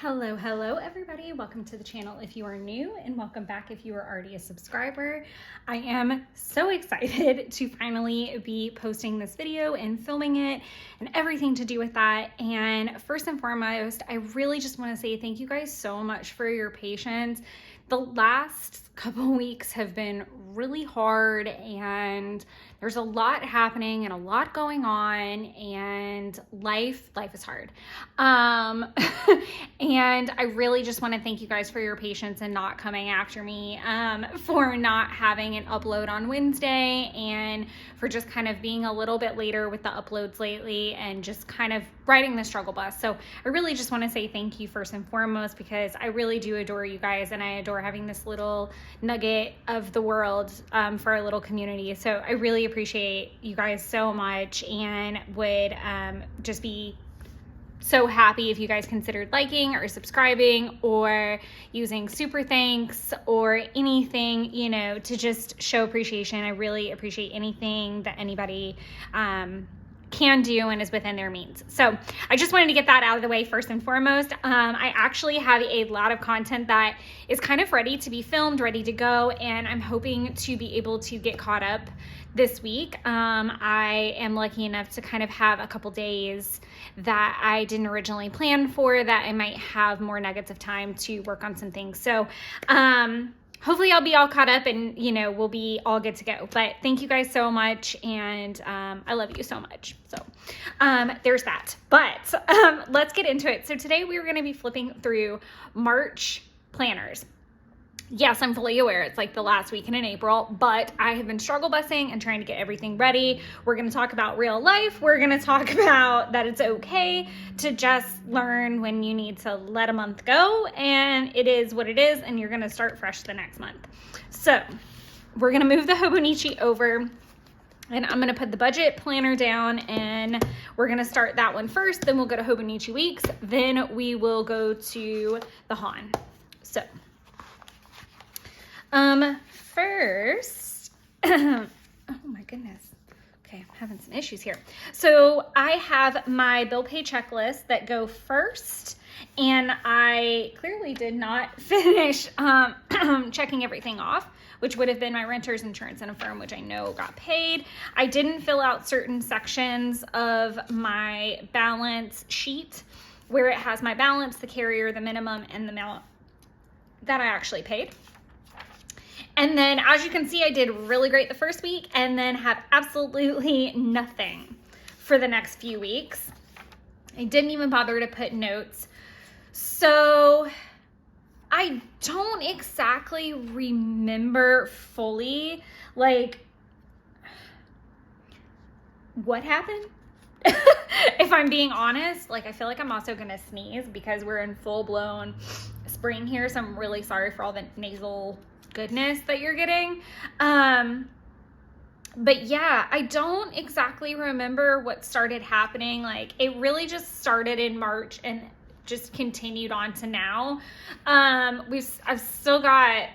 Hello everybody. Welcome to the channel if you are new, and welcome back if you are already a subscriber. I am so excited to finally be posting this video and filming it and everything to do with that. And first and foremost, I really just want to say thank you guys so much for your patience. The last couple weeks have been really hard, and there's a lot happening and a lot going on, and life is hard. And I really just want to thank you guys for your patience and not coming after me for not having an upload on Wednesday, and for just kind of being a little bit later with the uploads lately, and just kind of riding the struggle bus. So I really just want to say thank you first and foremost, because I really do adore you guys, and I adore having this little nugget of the world for our little community. So I really appreciate you guys so much, and would just be so happy if you guys considered liking or subscribing or using super thanks or anything, you know, to just show appreciation. I really appreciate anything that anybody can do and is within their means. So I just wanted to get that out of the way first and foremost. I actually have a lot of content that is kind of ready to be filmed, ready to go, and I'm hoping to be able to get caught up this week. I am lucky enough to kind of have a couple days that I didn't originally plan for, that I might have more nuggets of time to work on some things. So hopefully I'll be all caught up, and, you know, we'll be all good to go. But thank you guys so much, and I love you so much. So there's that. But let's get into it. So today we're going to be flipping through March planners. Yes, I'm fully aware it's like the last weekend in April, but I have been struggle busing and trying to get everything ready. We're going to talk about real life. We're going to talk about that it's okay to just learn when you need to let a month go, and it is what it is, and you're going to start fresh the next month. So we're going to move the Hobonichi over, and I'm going to put the budget planner down, and we're going to start that one first. Then we'll go to Hobonichi weeks. Then we will go to the Han. So first, oh my goodness. Okay, I'm having some issues here. So I have my bill pay checklist that go first, and I clearly did not finish checking everything off, which would have been my renter's insurance and a firm, which I know got paid. I didn't fill out certain sections of my balance sheet where it has my balance, the carrier, the minimum, and the amount that I actually paid. And then, as you can see, I did really great the first week, and then have absolutely nothing for the next few weeks. I didn't even bother to put notes. So I don't exactly remember fully, like, what happened. If I'm being honest, like, I feel like I'm also gonna sneeze because we're in full-blown spring here, so I'm really sorry for all the nasal goodness that you're getting. But yeah, I don't exactly remember what started happening. Like, it really just started in March and just continued on to now. I've still got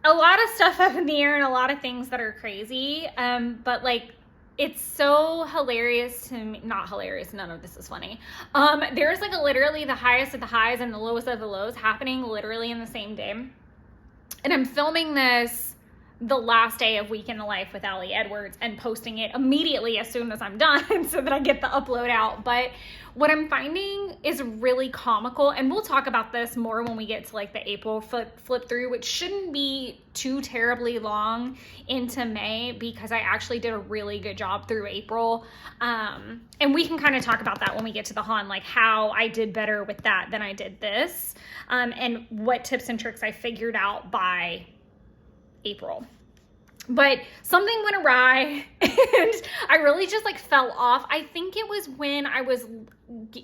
a lot of stuff up in the air and a lot of things that are crazy. But like, it's so hilarious to me. Not hilarious, none of this is funny. There's like literally the highest of the highs and the lowest of the lows happening literally in the same day. And I'm filming this the last day of Week in the Life with Allie Edwards and posting it immediately as soon as I'm done so that I get the upload out. But what I'm finding is really comical, and we'll talk about this more when we get to like the April flip through, which shouldn't be too terribly long into May, because I actually did a really good job through April. And we can kind of talk about that when we get to the Han, like how I did better with that than I did this, and what tips and tricks I figured out by April. But something went awry, and I really just like fell off. I think it was when I was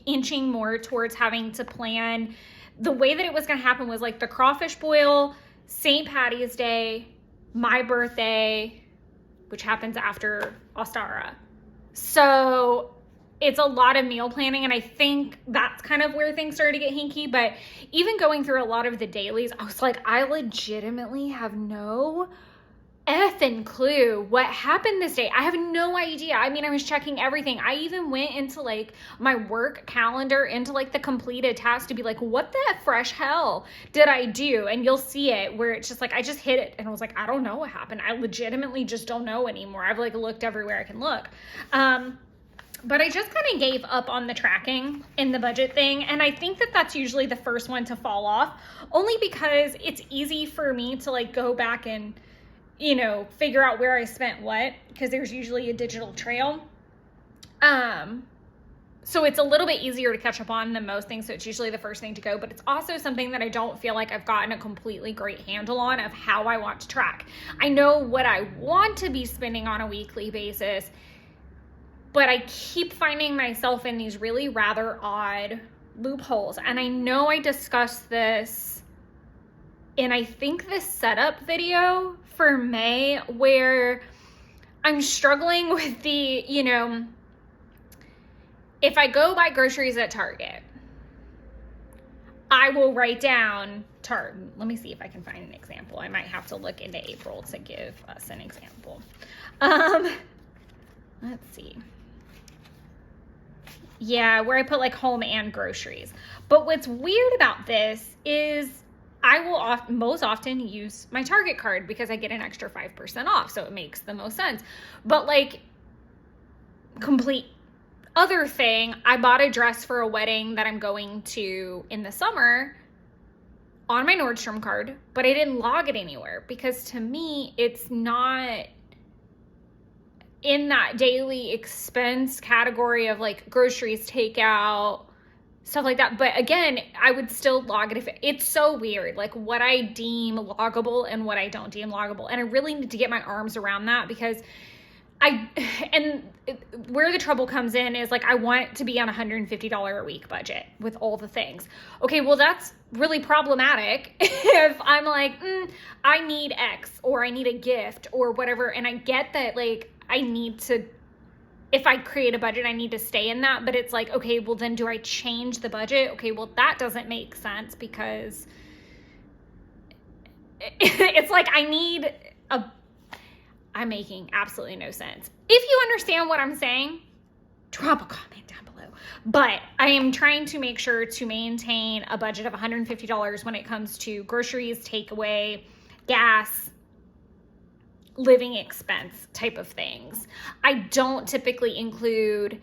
inching more towards having to plan. The way that it was going to happen was like the crawfish boil, St. Patty's Day, my birthday, which happens after Ostara. So it's a lot of meal planning, and I think that's kind of where things started to get hinky. But even going through a lot of the dailies, I was like, I legitimately have no effing clue what happened this day. I have no idea. I mean, I was checking everything. I even went into like my work calendar, into like the completed task to be like, what the fresh hell did I do? And you'll see it where it's just like, I just hit it and I was like, I don't know what happened. I legitimately just don't know anymore. I've like looked everywhere I can look. But I just kind of gave up on the tracking in the budget thing. And I think that that's usually the first one to fall off, only because it's easy for me to like go back and, you know, figure out where I spent what, because there's usually a digital trail. So it's a little bit easier to catch up on than most things. So it's usually the first thing to go, but it's also something that I don't feel like I've gotten a completely great handle on of how I want to track. I know what I want to be spending on a weekly basis, but I keep finding myself in these really rather odd loopholes. And I know I discussed this in, I think, this setup video for May, where I'm struggling with the, you know, if I go buy groceries at Target, I will write down let me see if I can find an example. I might have to look into April to give us an example. Let's see. Yeah, where I put like home and groceries. But what's weird about this is I will most often use my Target card because I get an extra 5% off. So it makes the most sense. But like, complete other thing, I bought a dress for a wedding that I'm going to in the summer on my Nordstrom card, but I didn't log it anywhere because to me, it's not in that daily expense category of like groceries, takeout, stuff like that. But again, I would still log it if it's so weird, like what I deem loggable and what I don't deem loggable. And I really need to get my arms around that because where the trouble comes in is like, I want to be on $150 a week budget with all the things. Okay, well, that's really problematic if I'm like, I need X or I need a gift or whatever. And I get that, like, I need to, if I create a budget, I need to stay in that. But it's like, okay, well, then do I change the budget? Okay, well, that doesn't make sense because it's like I'm making absolutely no sense. If you understand what I'm saying, drop a comment down below. But I am trying to make sure to maintain a budget of $150 when it comes to groceries, takeaway, gas, living expense type of things. I typically include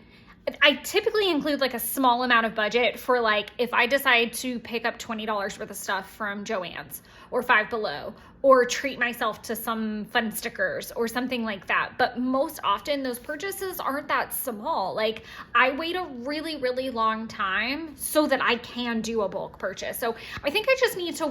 like a small amount of budget for like, if I decide to pick up $20 worth of stuff from Joann's or Five Below, or treat myself to some fun stickers or something like that. But most often those purchases aren't that small. Like, I wait a really, really long time so that I can do a bulk purchase. So I think I just need to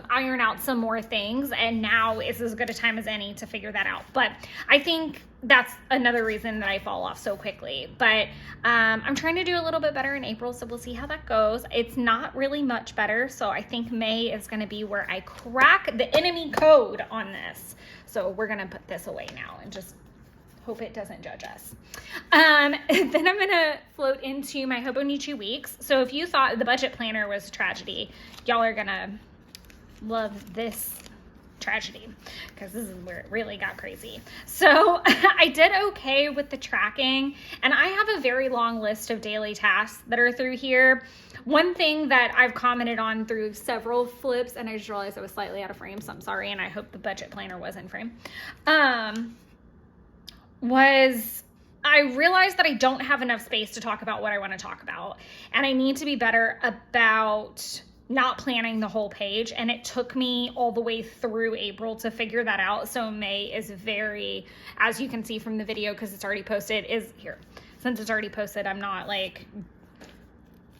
iron out some more things. And now is as good a time as any to figure that out. But I think that's another reason that I fall off so quickly. But I'm trying to do a little bit better in April, so we'll see how that goes. It's not really much better, so I think May is going to be where I crack the enemy code on this. So we're going to put this away now and just hope it doesn't judge us. Then I'm going to float into my Hobonichi weeks. So if you thought the budget planner was a tragedy, y'all are going to love this tragedy because this is where it really got crazy. So I did okay with the tracking, and I have a very long list of daily tasks that are through here. One thing that I've commented on through several flips, and I just realized I was slightly out of frame, so I'm sorry, and I hope the budget planner was in frame, was I realized that I don't have enough space to talk about what I want to talk about, and I need to be better about not planning the whole page. And it took me all the way through April to figure that out. So May is very, as you can see from the video, because it's already posted, is here. Since it's already posted, I'm not like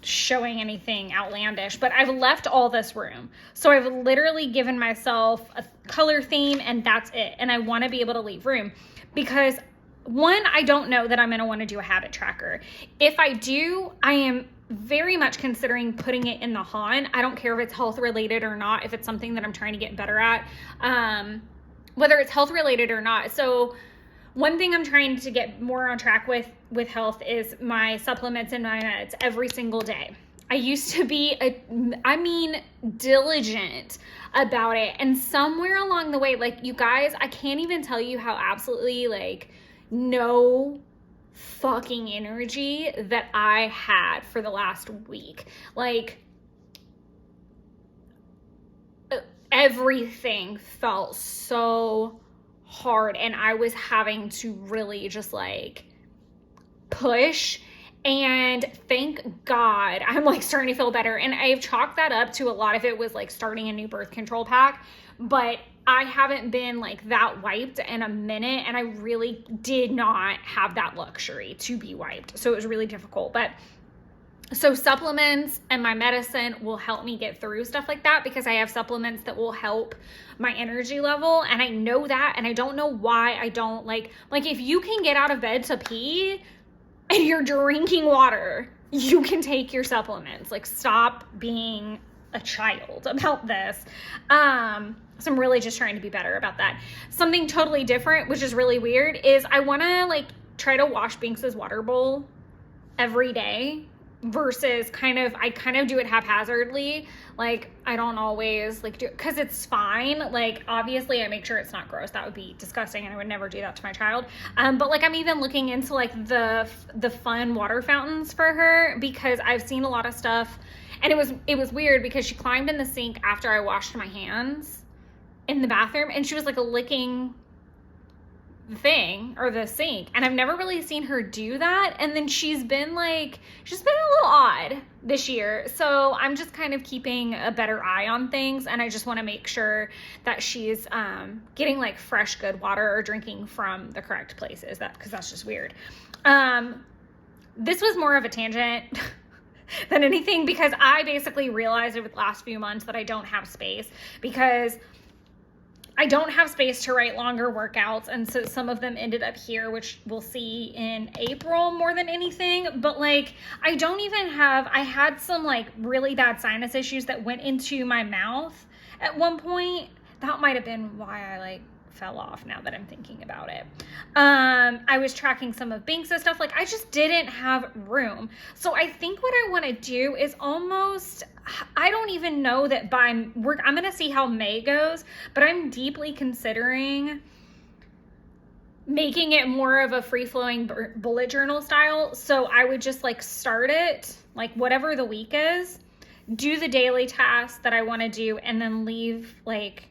showing anything outlandish, but I've left all this room. So I've literally given myself a color theme and that's it. And I want to be able to leave room because one, I don't know that I'm going to want to do a habit tracker. If I do, I am very much considering putting it in the HON. I don't care if it's health related or not, if it's something that I'm trying to get better at, whether it's health related or not. So one thing I'm trying to get more on track with health is my supplements and my meds every single day. I used to be, diligent about it. And somewhere along the way, like, you guys, I can't even tell you how absolutely, like, no fucking energy that I had for the last week. Like, everything felt so hard, and I was having to really just, like, push. And thank God I'm, like, starting to feel better. And I've chalked that up to a lot of it was, like, starting a new birth control pack, but I haven't been, like, that wiped in a minute, and I really did not have that luxury to be wiped. So it was really difficult. But so supplements and my medicine will help me get through stuff like that, because I have supplements that will help my energy level. And I know that, and I don't know why I don't like if you can get out of bed to pee and you're drinking water, you can take your supplements. Like, stop being a child about this. So I'm really just trying to be better about that. Something totally different, which is really weird, is I want to, like, try to wash Binks's water bowl every day, versus I kind of do it haphazardly. Like, I don't always, like, do it because it's fine. Like, obviously I make sure it's not gross. That would be disgusting, and I would never do that to my child. But, like, I'm even looking into, like, the fun water fountains for her, because I've seen a lot of stuff, and it was weird because she climbed in the sink after I washed my hands in the bathroom, and she was, like, licking the sink, and I've never really seen her do that. And then she's been a little odd this year, so I'm just kind of keeping a better eye on things, and I just want to make sure that she's getting, like, fresh good water, or drinking from the correct places, because that's just weird. This was more of a tangent than anything, because I basically realized over the last few months that I don't have space, because I don't have space to write longer workouts, and so some of them ended up here, which we'll see in April more than anything. But, like, I had some, like, really bad sinus issues that went into my mouth at one point. That might have been why I, like, fell off, now that I'm thinking about it. I was tracking some of Binks' stuff. Like, I just didn't have room. So I think what I want to do is almost, I don't even know that I'm going to see how May goes, but I'm deeply considering making it more of a free-flowing bullet journal style. So I would just, like, start it, like, whatever the week is, do the daily tasks that I want to do, and then leave, like,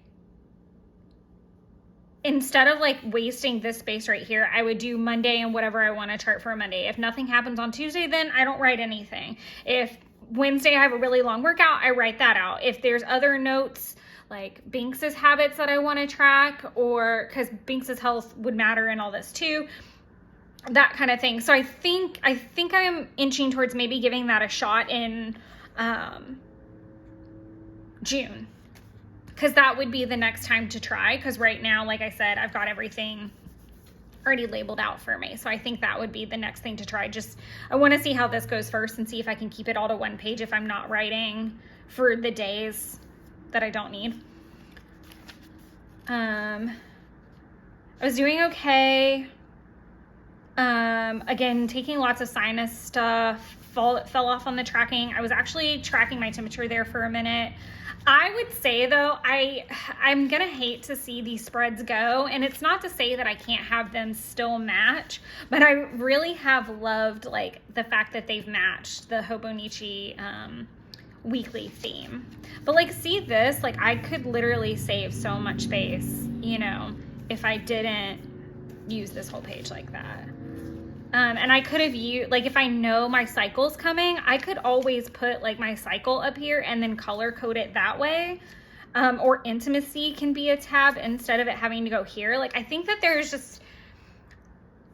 instead of, like, wasting this space right here, I would do Monday and whatever I want to chart for Monday. If nothing happens on Tuesday, then I don't write anything. If Wednesday I have a really long workout, I write that out. If there's other notes, like Binks's habits that I want to track, or because Binks's health would matter in all this too, that kind of thing. So I think I'm inching towards maybe giving that a shot in June. Because that would be the next time to try. Because right now, like I said, I've got everything already labeled out for me. So I think that would be the next thing to try. I want to see how this goes first, and see if I can keep it all to one page if I'm not writing for the days that I don't need. I was doing okay. Again, taking lots of sinus stuff. Fell off on the tracking. I was actually tracking my temperature there for a minute. I would say, though, I'm going to hate to see these spreads go, and it's not to say that I can't have them still match, but I really have loved, like, the fact that they've matched the Hobonichi weekly theme. But, like, see this? Like, I could literally save so much space, you know, if I didn't use this whole page like that. And I could have used, like, if I know my cycle's coming, I could always put, like, my cycle up here and then color code it that way. Or intimacy can be a tab instead of it having to go here. Like, I think that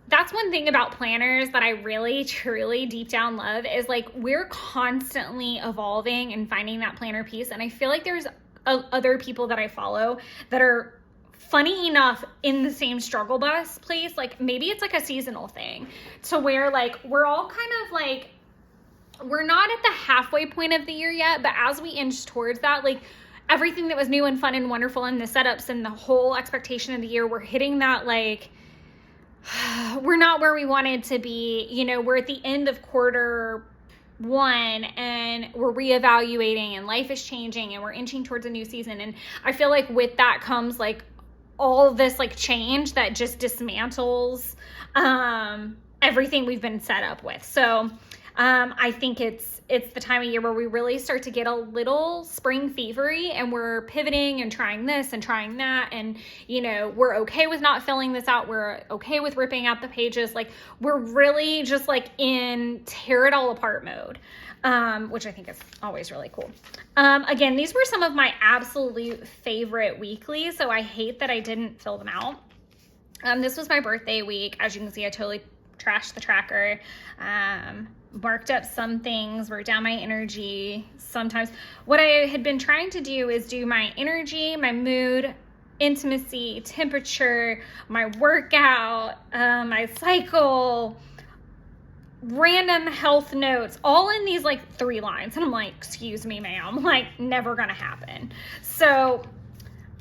that's one thing about planners that I really, truly deep down love, is, like, we're constantly evolving and finding that planner piece. And I feel like there's other people that I follow that are, funny enough, in the same struggle bus place. Like, maybe it's like a seasonal thing to where, like, we're all kind of, like, we're not at the halfway point of the year yet, but as we inch towards that, like, everything that was new and fun and wonderful in the setups and the whole expectation of the year, we're hitting that, like, we're not where we wanted to be. You know, we're at the end of quarter one and we're reevaluating and life is changing and we're inching towards a new season. And I feel like with that comes like all this like change that just dismantles everything we've been set up with. So I think it's the time of year where we really start to get a little spring fevery and we're pivoting and trying this and trying that. And, you know, we're okay with not filling this out. We're okay with ripping out the pages. Like, we're really just like in tear it all apart mode, which I think is always really cool. Again, these were some of my absolute favorite weeklies, so I hate that I didn't fill them out. This was my birthday week. As you can see, I totally trashed the tracker. Marked up some things, wrote down my energy. Sometimes what I had been trying to do is do my energy, my mood, intimacy, temperature, my workout, my cycle, random health notes, all in these like 3 lines. And I'm like, excuse me, ma'am, like never gonna happen. So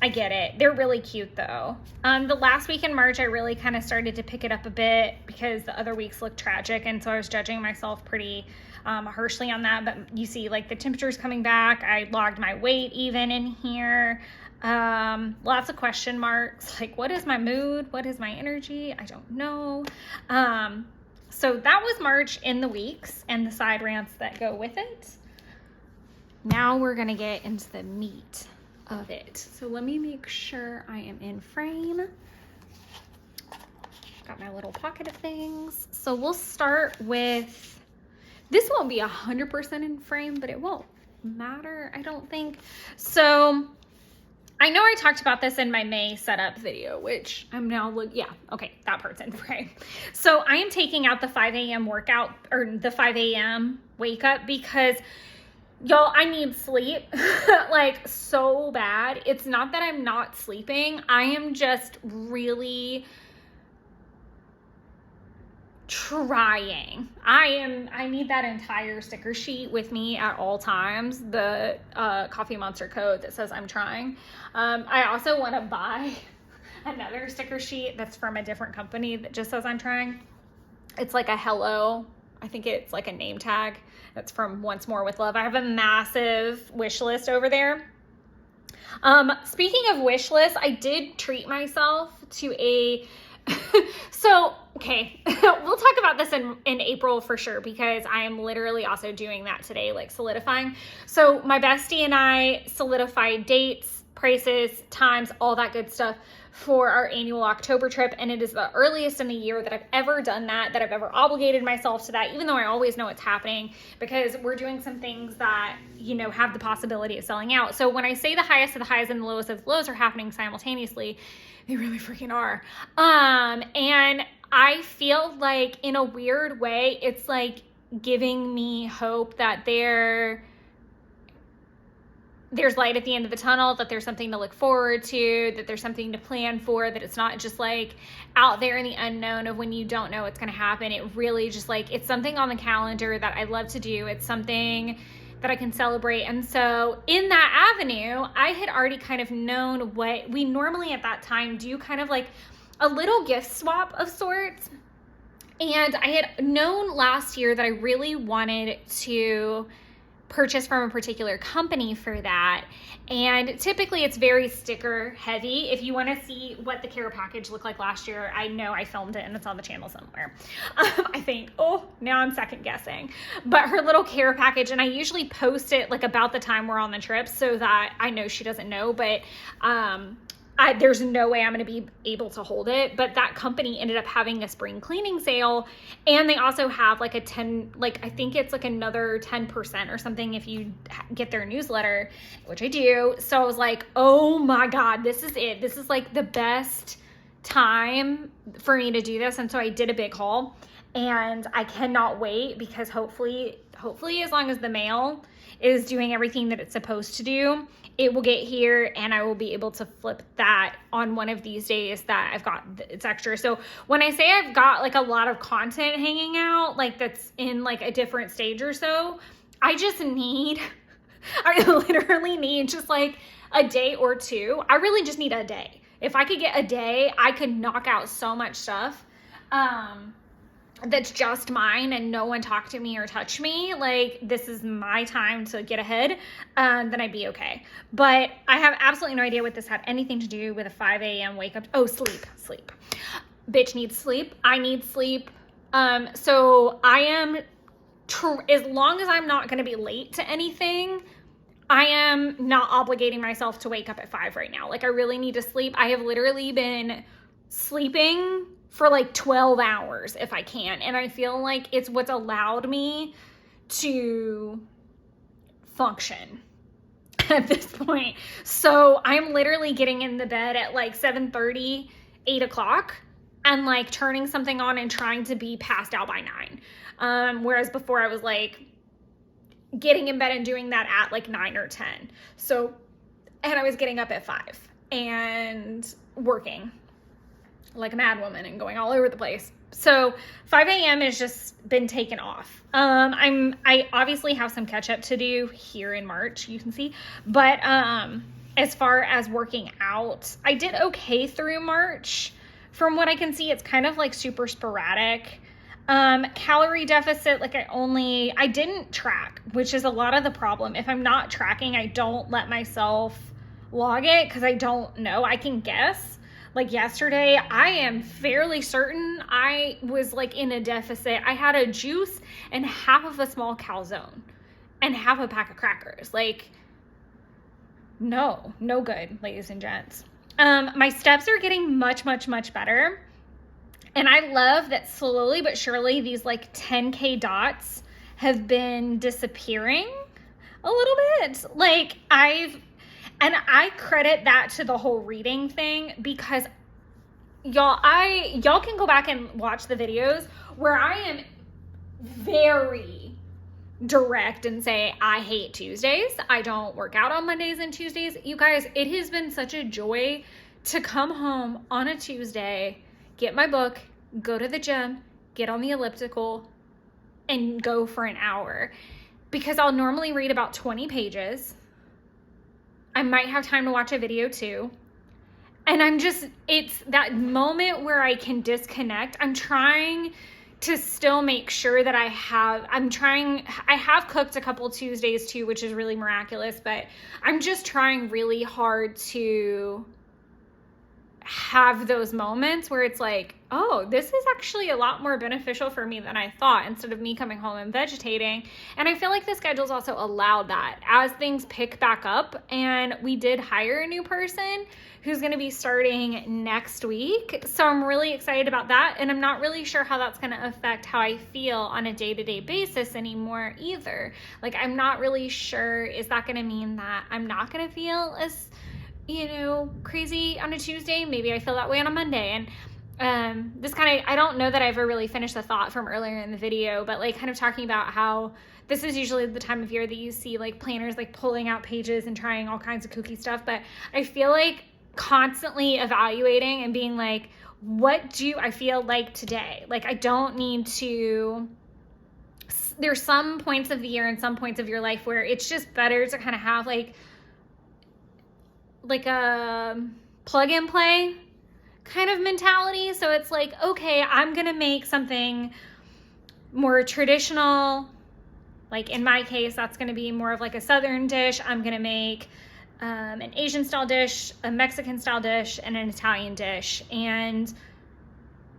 I get it. They're really cute though. The last week in March, I really kind of started to pick it up a bit because the other weeks looked tragic. And so I was judging myself pretty harshly on that. But you see like the temperature's coming back. I logged my weight even in here. Lots of question marks. Like, what is my mood? What is my energy? I don't know. So that was March in the weeks and the side rants that go with it. Now we're going to get into the meat of it. So let me make sure I am in frame. Got my little pocket of things. So we'll start with, this won't be 100% in frame, but it won't matter, I don't think. So I know I talked about this in my May setup video, which I'm now yeah, okay, that part's in frame. So I am taking out the 5 a.m. workout or the 5 a.m. wake up because y'all, I need sleep like so bad. It's not that I'm not sleeping. I am just really trying. I need that entire sticker sheet with me at all times. The Coffee Monster code that says I'm trying. I also want to buy another sticker sheet that's from a different company that just says I'm trying. It's like a hello. I think it's like a name tag. That's from Once More with Love. I have a massive wish list over there. Speaking of wish lists, I did treat myself to a, so, okay, we'll talk about this in April for sure, because I am literally also doing that today, like solidifying. So my bestie and I solidified dates, prices, times, all that good stuff for our annual October trip. And it is the earliest in the year that I've ever done that I've ever obligated myself to that, even though I always know it's happening because we're doing some things that, you know, have the possibility of selling out. So when I say the highest of the highs and the lowest of the lows are happening simultaneously, they really freaking are. And I feel like in a weird way, it's like giving me hope that there's light at the end of the tunnel, that there's something to look forward to, that there's something to plan for, that it's not just like out there in the unknown of when you don't know what's going to happen. It really just like, it's something on the calendar that I love to do. It's something that I can celebrate. And so in that avenue, I had already kind of known what we normally at that time do, kind of like a little gift swap of sorts. And I had known last year that I really wanted to purchase from a particular company for that. And typically it's very sticker heavy. If you want to see what the care package looked like last year, I know I filmed it and it's on the channel somewhere. I think, oh, now I'm second guessing. But her little care package, and I usually post it like about the time we're on the trip so that I know she doesn't know, but there's no way I'm going to be able to hold it. But that company ended up having a spring cleaning sale, and they also have like I think it's like another 10% or something if you get their newsletter, which I do. So I was like, oh my God, this is it. This is like the best time for me to do this. And so I did a big haul, and I cannot wait because hopefully as long as the mail is doing everything that it's supposed to do, it will get here and I will be able to flip that on one of these days that I've got it's extra. So when I say I've got like a lot of content hanging out, like that's in like a different stage or so, I literally need just like a day or two. I really just need a day. If I could get a day, I could knock out so much stuff. that's just mine and no one talk to me or touch me, like this is my time to get ahead, then I'd be okay. But I have absolutely no idea what this had anything to do with a 5 a.m. wake up. Oh, sleep. Bitch needs sleep. I need sleep. So I am, as long as I'm not going to be late to anything, I am not obligating myself to wake up at 5 right now. Like I really need to sleep. I have literally been sleeping for like 12 hours if I can. And I feel like it's what's allowed me to function at this point. So I'm literally getting in the bed at like 7:30, 8 o'clock and like turning something on and trying to be passed out by 9. Whereas before I was like getting in bed and doing that at like 9 or 10. So, and I was getting up at 5 and working like a mad woman and going all over the place. So 5 a.m. has just been taken off. I obviously have some catch up to do here in March, you can see, but, as far as working out, I did okay through March. From what I can see, it's kind of like super sporadic. Calorie deficit, like I didn't track, which is a lot of the problem. If I'm not tracking, I don't let myself log it because I don't know. I can guess. Like yesterday, I am fairly certain I was like in a deficit. I had a juice and half of a small calzone and half a pack of crackers. Like, no good, ladies and gents. My steps are getting much better. And I love that slowly but surely these like 10K dots have been disappearing a little bit. Like I credit that to the whole reading thing because y'all can go back and watch the videos where I am very direct and say, I hate Tuesdays. I don't work out on Mondays and Tuesdays. You guys, it has been such a joy to come home on a Tuesday, get my book, go to the gym, get on the elliptical, and go for an hour. Because I'll normally read about 20 pages. I might have time to watch a video too. And it's that moment where I can disconnect. I'm trying to still make sure that I have cooked a couple Tuesdays too, which is really miraculous, but I'm just trying really hard to have those moments where it's like, oh, this is actually a lot more beneficial for me than I thought, instead of me coming home and vegetating. And I feel like the schedule's also allowed that as things pick back up. And we did hire a new person who's going to be starting next week. So I'm really excited about that. And I'm not really sure how that's going to affect how I feel on a day-to-day basis anymore either. Like, I'm not really sure, is that going to mean that I'm not going to feel as crazy on a Tuesday? Maybe I feel that way on a Monday. And I don't know that I ever really finished the thought from earlier in the video, but like kind of talking about how this is usually the time of year that you see like planners like pulling out pages and trying all kinds of kooky stuff. But I feel like constantly evaluating and being like, what do I feel like today? Like, I don't need to, there's some points of the year and some points of your life where it's just better to kind of have like a plug and play kind of mentality. So it's like, okay, I'm going to make something more traditional. Like in my case, that's going to be more of like a Southern dish. I'm going to make an Asian style dish, a Mexican style dish, and an Italian dish. And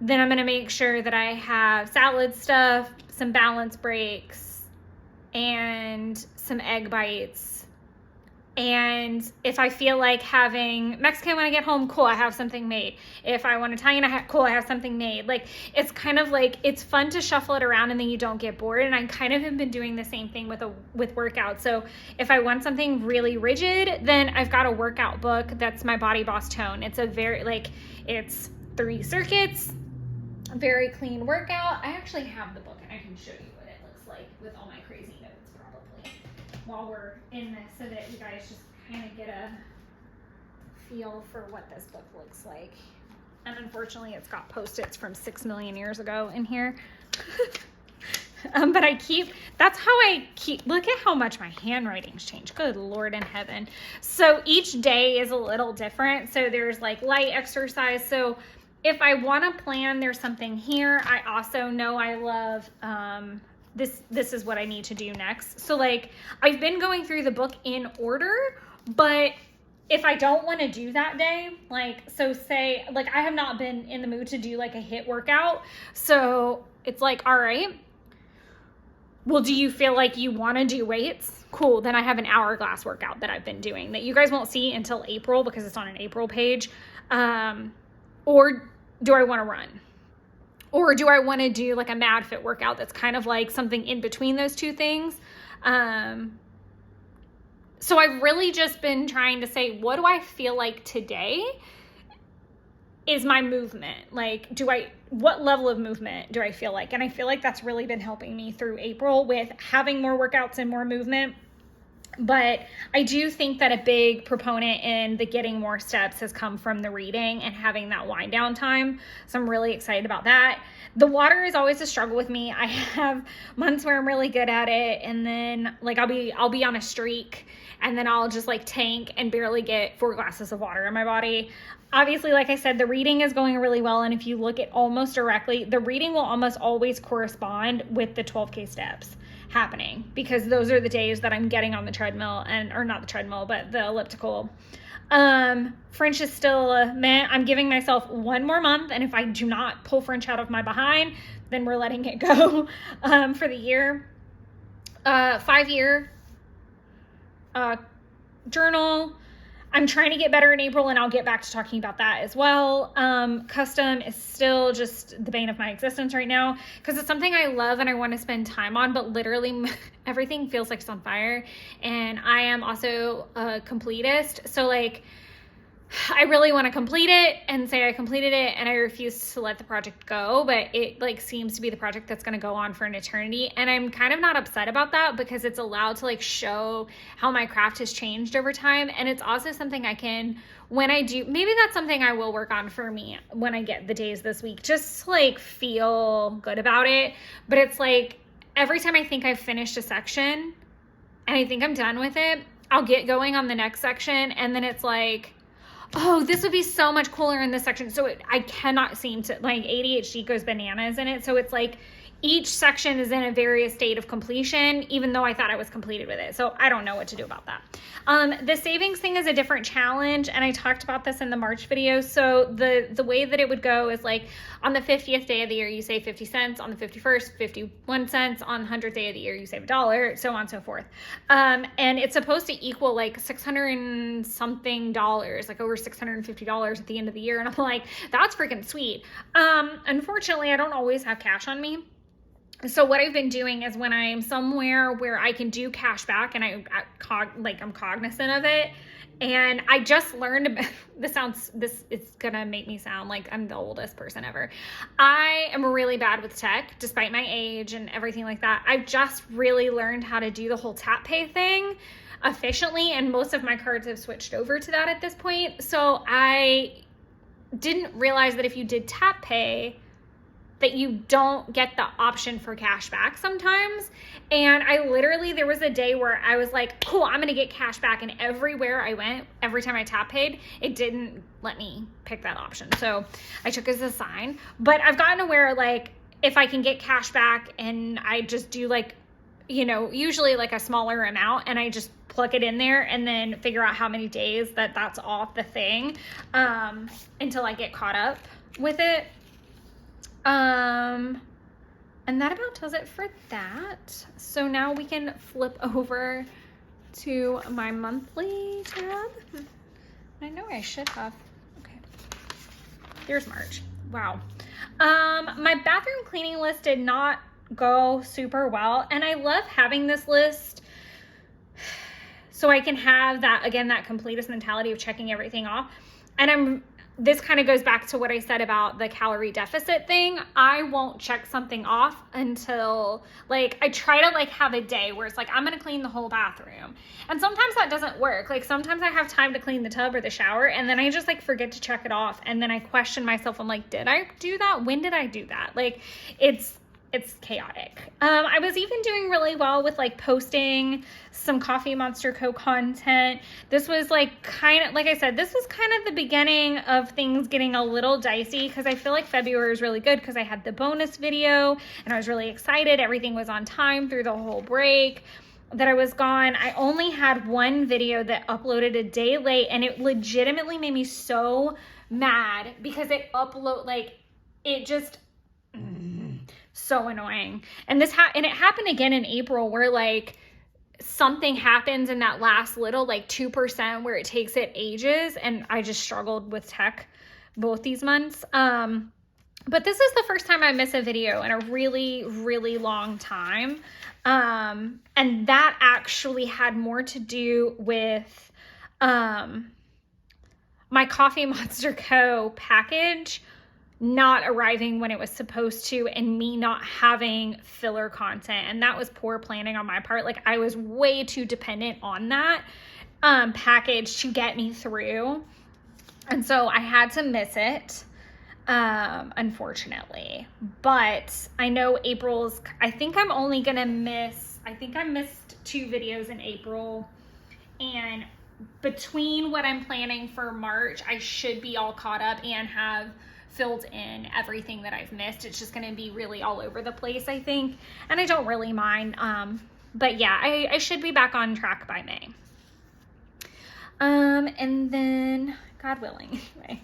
then I'm going to make sure that I have salad stuff, some balance breaks, and some egg bites. And if I feel like having Mexican when I get home, cool, I have something made. If I want Italian, cool, I have something made. Like, it's kind of like, it's fun to shuffle it around and then you don't get bored. And I kind of have been doing the same thing with workouts. So if I want something really rigid, then I've got a workout book that's my Body Boss Tone. It's it's 3 circuits, a very clean workout. I actually have the book and I can show you what it looks like with all my crazy notes probably while we're in this, so that you guys just kind of get a feel for what this book looks like. And unfortunately, it's got Post-its from 6 million years ago in here. But that's how I keep, look at how much my handwriting's changed. Good Lord in heaven. So each day is a little different. So there's like light exercise. So if I want to plan, there's something here. I also know I love, this is what I need to do next. So like, I've been going through the book in order, but if I don't want to do that day, like, so say, like, I have not been in the mood to do like a HIIT workout. So it's like, all right, well, do you feel like you want to do weights? Cool. Then I have an hourglass workout that I've been doing that you guys won't see until April because it's on an April page. Or do I want to run? Or do I want to do like a Mad Fit workout that's kind of like something in between those two things? So I've really just been trying to say, what do I feel like today is my movement? Like, what level of movement do I feel like? And I feel like that's really been helping me through April with having more workouts and more movement. But I do think that a big proponent in the getting more steps has come from the reading and having that wind down time. So I'm really excited about that. The water is always a struggle with me. I have months where I'm really good at it, and then like I'll be on a streak, and then I'll just like tank and barely get 4 glasses of water in my body. Obviously, like I said, the reading is going really well, and if you look at almost directly, the reading will almost always correspond with the 12K steps happening, because those are the days that I'm getting on the treadmill, or not the treadmill, but the elliptical. French is still meh. I'm giving myself 1 more month, and if I do not pull French out of my behind, then we're letting it go for the year. 5-year journal. I'm trying to get better in April, and I'll get back to talking about that as well. Custom is still just the bane of my existence right now because it's something I love and I want to spend time on, but literally everything feels like it's on fire. And I am also a completist. So like, I really want to complete it and say I completed it, and I refuse to let the project go, but it like seems to be the project that's going to go on for an eternity. And I'm kind of not upset about that because it's allowed to like show how my craft has changed over time. And it's also something I can, when I do, maybe that's something I will work on for me when I get the days this week, just to, like, feel good about it. But it's like every time I think I've finished a section and I think I'm done with it, I'll get going on the next section, and then it's like, oh, this would be so much cooler in this section. So I cannot seem to, like, ADHD goes bananas in it. So it's like each section is in a various state of completion, even though I thought I was completed with it. So I don't know what to do about that. The savings thing is a different challenge, and I talked about this in the March video. So the way that it would go is like on the 50th day of the year, you save 50 cents. On the 51st, 51 cents. On the 100th day of the year, you save $1, so on and so forth. And it's supposed to equal like $600 and something, like over $650 at the end of the year. And I'm like, that's freaking sweet. Unfortunately, I don't always have cash on me. So what I've been doing is when I'm somewhere where I can do cash back and I'm cognizant of it, and I just learned, this is gonna make me sound like I'm the oldest person ever. I am really bad with tech, despite my age and everything like that. I've just really learned how to do the whole tap pay thing efficiently, and most of my cards have switched over to that at this point. So I didn't realize that if you did tap pay, that you don't get the option for cash back sometimes. And I literally, there was a day where I was like, cool, I'm gonna get cash back. And everywhere I went, every time I tap paid, it didn't let me pick that option. So I took it as a sign. But I've gotten to where, like, if I can get cash back and I just do like, you know, usually like a smaller amount, and I just plug it in there and then figure out how many days that's off the thing until I get caught up with it. And that about does it for that. So now we can flip over to my monthly tab. I know I should have. Okay. Here's March. Wow. My bathroom cleaning list did not go super well. And I love having this list so I can have that, again, that completist mentality of checking everything off. And this kind of goes back to what I said about the calorie deficit thing. I won't check something off until, like, I try to like have a day where it's like, I'm going to clean the whole bathroom. And sometimes that doesn't work. Like sometimes I have time to clean the tub or the shower, and then I just like forget to check it off. And then I question myself. I'm like, did I do that? When did I do that? Like, it's it's chaotic. I was even doing really well with like posting some Coffee Monster Co content. This was like kind of, like I said, this was kind of the beginning of things getting a little dicey, because I feel like February is really good because I had the bonus video and I was really excited. Everything was on time through the whole break that I was gone. I only had one video that uploaded a day late, and it legitimately made me so mad because it just so annoying. And it happened again in April, where like something happens in that last little like 2% where it takes it ages, and I just struggled with tech both these months. But this is the first time I miss a video in a really, really long time. And that actually had more to do with my Coffee Monster Co. package not arriving when it was supposed to, and me not having filler content. And that was poor planning on my part. Like, I was way too dependent on that package to get me through. And so I had to miss it, unfortunately. But I know April's, I think I missed 2 videos in April. And between what I'm planning for March, I should be all caught up and have filled in everything that I've missed. It's just going to be really all over the place, I think. And I don't really mind. But yeah, I should be back on track by May. And then, God willing, anyway,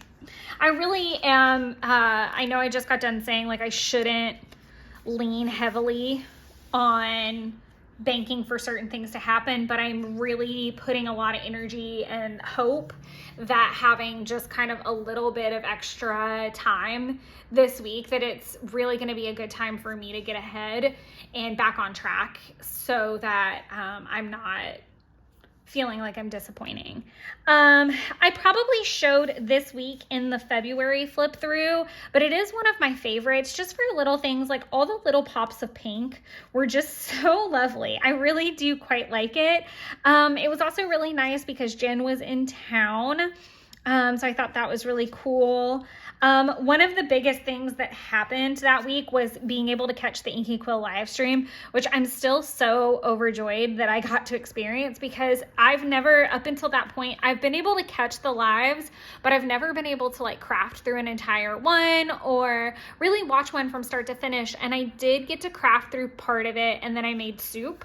I really am, I know I just got done saying like I shouldn't lean heavily on banking for certain things to happen, but I'm really putting a lot of energy and hope that having just kind of a little bit of extra time this week, that it's really going to be a good time for me to get ahead and back on track, so that I'm not feeling like I'm disappointing. I probably showed this week in the February flip through, but it is one of my favorites just for little things. Like, all the little pops of pink were just so lovely. I really do quite like it. It was also really nice because Jen was in town. So I thought that was really cool. One of the biggest things that happened that week was being able to catch the Inky Quill live stream, which I'm still so overjoyed that I got to experience, because I've never, up until that point, I've been able to catch the lives, but I've never been able to like craft through an entire one or really watch one from start to finish. And I did get to craft through part of it, and then I made soup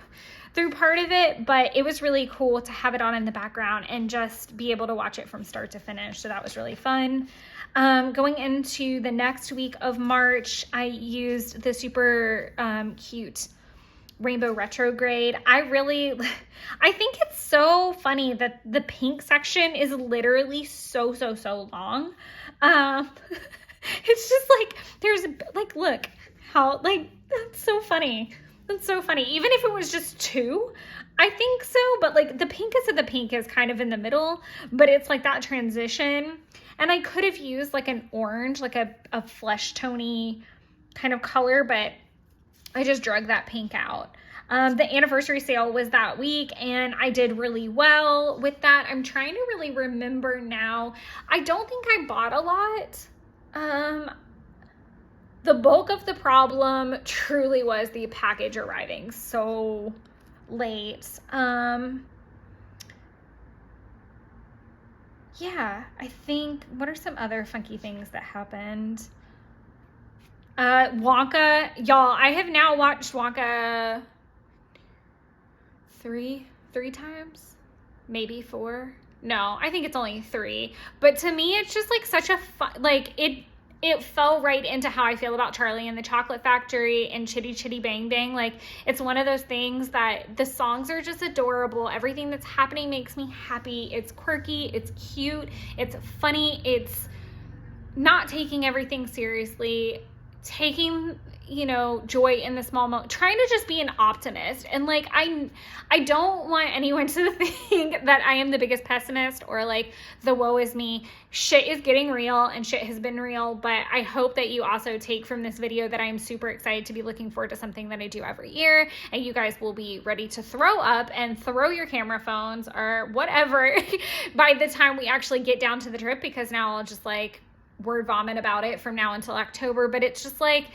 through part of it, but it was really cool to have it on in the background and just be able to watch it from start to finish. So that was really fun. Going into the next week of March, I used the super cute Rainbow Retrograde. I think it's so funny that the pink section is literally so long. It's just like, there's like, look how, like, that's so funny. That's so funny. Even if it was just 2, I think so. But like, the pinkest of the pink is kind of in the middle, but it's like that transition. And I could have used like an orange, like a flesh tony kind of color, but I just drug that pink out. The anniversary sale was that week, and I did really well with that. I'm trying to really remember now. I don't think I bought a lot. The bulk of the problem truly was the package arriving so late. Yeah, I think, what are some other funky things that happened? Wonka, y'all, I have now watched Wonka three times, maybe 4. No, I think it's only 3. But to me, it's just like such a fun, like it fell right into how I feel about Charlie and the Chocolate Factory and Chitty Chitty Bang Bang. Like, it's one of those things that the songs are just adorable. Everything that's happening makes me happy. It's quirky, it's cute, it's funny, it's not taking everything seriously, taking, you know, joy in the small moment, trying to just be an optimist. And like, I don't want anyone to think that I am the biggest pessimist or like the woe is me. Shit is getting real, and shit has been real, but I hope that you also take from this video that I'm super excited to be looking forward to something that I do every year, and you guys will be ready to throw up and throw your camera phones or whatever by the time we actually get down to the trip, because now I'll just like word vomit about it from now until October. But it's just like,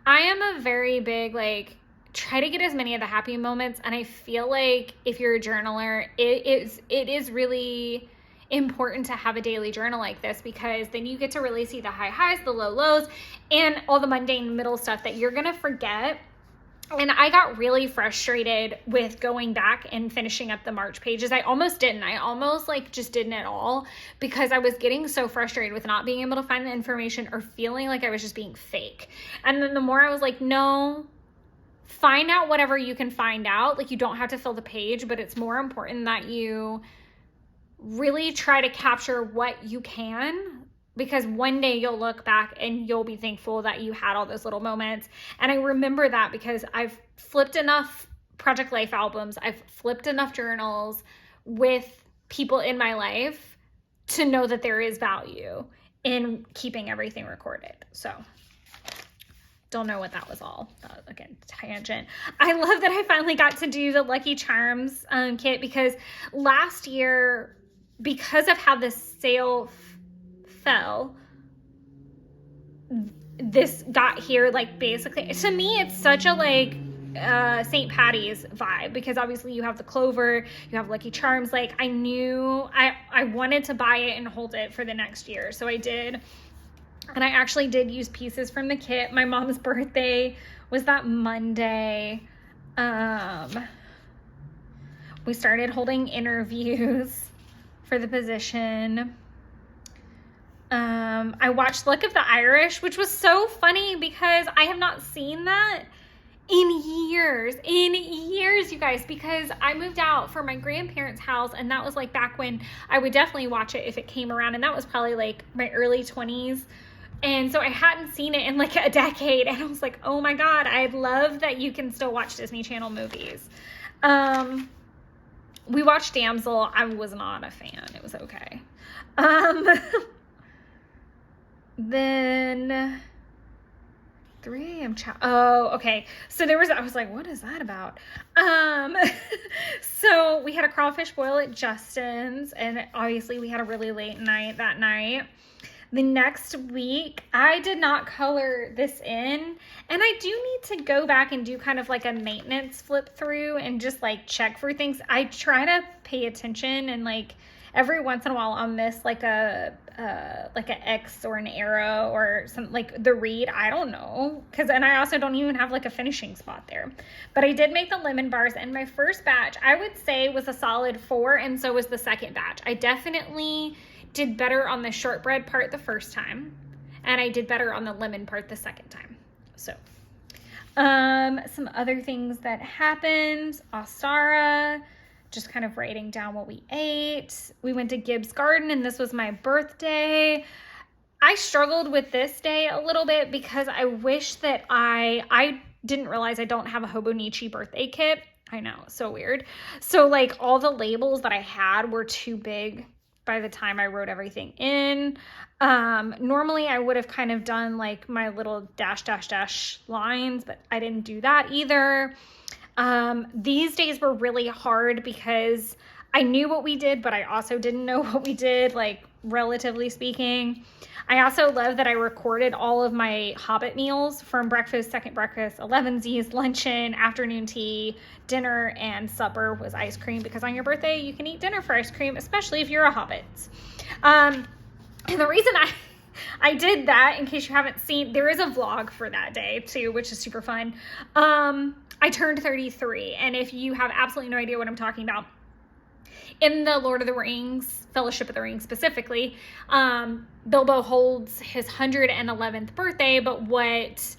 I am a very big, like, try to get as many of the happy moments. And I feel like if you're a journaler, it is really important to have a daily journal like this, because then you get to really see the high highs, the low lows, and all the mundane middle stuff that you're going to forget. And I got really frustrated with going back and finishing up the March pages. I almost didn't. I almost like just didn't at all, because I was getting so frustrated with not being able to find the information or feeling like I was just being fake. And then the more I was like, no, find out whatever you can find out. Like, you don't have to fill the page, but it's more important that you really try to capture what you can, because one day you'll look back and you'll be thankful that you had all those little moments. And I remember that because I've flipped enough Project Life albums, I've flipped enough journals with people in my life to know that there is value in keeping everything recorded. So don't know what that was all. Again, tangent. I love that I finally got to do the Lucky Charms kit, because last year, because of how the sale fell, this got here, like, basically, to me, it's such a, like, St. Patty's vibe, because obviously you have the clover, you have Lucky Charms. Like, I knew I wanted to buy it and hold it for the next year, so I did. And I actually did use pieces from the kit. My mom's birthday was that Monday. We started holding interviews for the position. I watched Luck of the Irish, which was so funny because I have not seen that in years, you guys, because I moved out for my grandparents' house, and that was like back when I would definitely watch it if it came around, and that was probably like my early 20s. And so I hadn't seen it in like a decade, and I was like, oh my God, I love that you can still watch Disney Channel movies. We watched Damsel. I was not a fan. It was okay. Then 3 a.m. Oh, okay. So I was like, what is that about? So we had a crawfish boil at Justin's, and obviously we had a really late night that night. The next week, I did not color this in, and I do need to go back and do kind of like a maintenance flip through and just like check for things. I try to pay attention, and like every once in a while I'll miss like an X or an arrow or some, like the read. I don't know, and I also don't even have like a finishing spot there. But I did make the lemon bars, and my first batch I would say was a solid 4, and so was the second batch. I definitely did better on the shortbread part the first time, and I did better on the lemon part the second time. So some other things that happened: Ostara, just kind of writing down what we ate. We went to Gibbs Garden, and this was my birthday. I struggled with this day a little bit because I wish that I didn't realize I don't have a Hobonichi birthday kit. I know, so weird. So like all the labels that I had were too big by the time I wrote everything in. Normally I would have kind of done like my little dash lines, but I didn't do that either. These days were really hard because I knew what we did, but I also didn't know what we did, like relatively speaking. I also love that I recorded all of my Hobbit meals from breakfast, second breakfast, 11sies, luncheon, afternoon tea, dinner, and supper was ice cream, because on your birthday you can eat dinner for ice cream, especially if you're a Hobbit. And the reason I did that, in case you haven't seen, there is a vlog for that day too, which is super fun. I turned 33, and if you have absolutely no idea what I'm talking about, in the Lord of the Rings, Fellowship of the Ring specifically, Bilbo holds his 111th birthday, but what